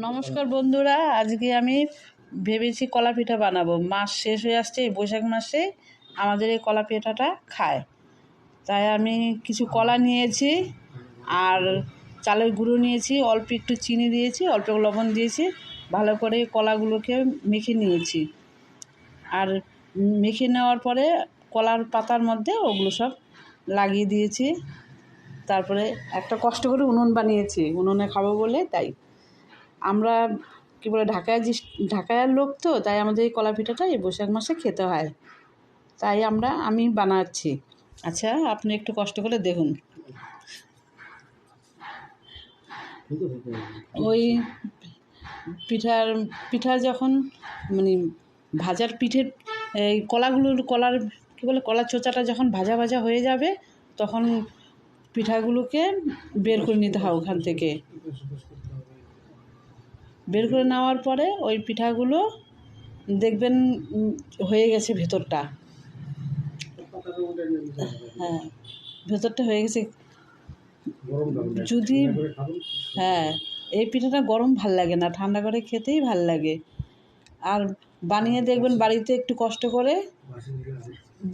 নমস্কার বন্ধুরা, আজকে আমি ভেবেছি কলা পিঠা বানাবো। মাস শেষ হয়ে আসছে, এই বৈশাখ মাসে আমাদের এই কলা পিঠাটা খায়। তাই আমি কিছু কলা নিয়েছি আর চালের গুঁড়ো নিয়েছি, অল্প একটু চিনি দিয়েছি, অল্প লবণ দিয়েছি, ভালো করে কলাগুলোকে মেখে নিয়েছি। আর মেখে নেওয়ার পরে কলার পাতার মধ্যে ওগুলো সব লাগিয়ে দিয়েছি। তারপরে একটা কষ্ট করে উনুন বানিয়েছি, উনুনে খাবো বলে। তাই আমরা কী বলে ঢাকার লোক তো, তাই আমাদের এই কলা পিঠাটা এই বৈশাখ মাসে খেতে হয়, তাই আমি বানাচ্ছি। আচ্ছা, আপনি একটু কষ্ট করে দেখুন। ওই পিঠা যখন মানে ভাজার পিঠের এই কলার কী বলে কলার চোচাটা যখন ভাজা ভাজা হয়ে যাবে, তখন পিঠাগুলোকে বের করে নিতে হয় ওখান থেকে। বের করে নেওয়ার পরে ওই পিঠাগুলো দেখবেন হয়ে গেছে ভেতরটা। হ্যাঁ, ভেতরটা হয়ে গেছে। যদি এই পিঠাটা গরম ভাল লাগে না, ঠান্ডা করে খেতেই ভাল লাগে। আর বানিয়ে দেখবেন বাড়িতে একটু কষ্ট করে,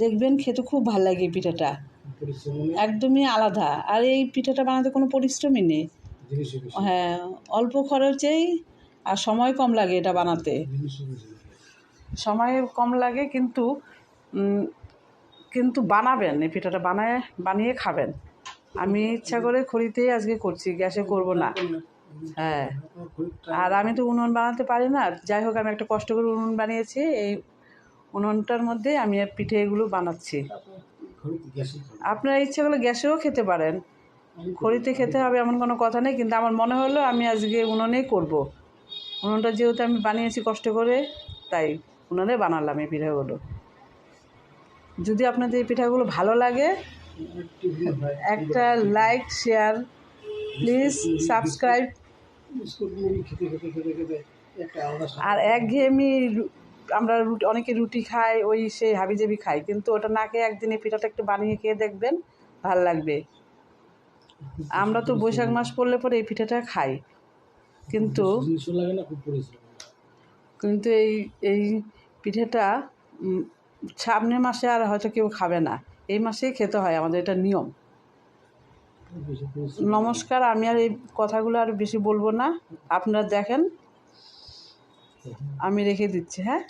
দেখবেন খেতে খুব ভাল লাগে। এই পিঠাটা একদমই আলাদা। আর এই পিঠাটা বানাতে কোনো পরিশ্রমই নেই। হ্যাঁ, অল্প খরচেই, আর সময় কম লাগে এটা বানাতে। সময় কম লাগে, কিন্তু বানাবেন, এই পিঠাটা বানিয়ে খাবেন। আমি ইচ্ছা করে খড়িতেই আজকে করছি, গ্যাসে করব না। হ্যাঁ, আর আমি তো উনুন বানাতে পারি না। যাই হোক, আমি একটা কষ্ট করে উনুন বানিয়েছি। এই উনুনটার মধ্যে আমি পিঠে এগুলো বানাচ্ছি। আপনারা ইচ্ছা করলে গ্যাসেও খেতে পারেন, খড়িতে খেতে হবে এমন কোনো কথা নেই। কিন্তু আমার মনে হলো আমি আজকে উনুনেই করব। উনুনটা যেহেতু আমি বানিয়েছি কষ্ট করে, তাই উনুনে বানালাম এই পিঠাগুলো। যদি আপনাদের এই পিঠাগুলো ভালো লাগে, একটা লাইক, শেয়ার, প্লিজ সাবস্ক্রাইব। আর একঘেয়েমি, আমরা অনেকে রুটি খাই, ওই সেই হাবিজাবি খাই, কিন্তু ওটা না খেয়ে একদিন এই পিঠাটা একটু বানিয়ে খেয়ে দেখবেন, ভাল লাগবে। আমরা তো বৈশাখ মাস পড়লে পরে এই পিঠাটা খাই, কিন্তু এই পিঠাটা সামনের মাসে আর হয়তো কেউ খাবে না, এই মাসেই খেতে হয়, আমাদের এটা নিয়ম। নমস্কার, আমি আর এই কথাগুলো আর বেশি বলবো না। আপনারা দেখেন, আমি রেখে দিচ্ছি। হ্যাঁ।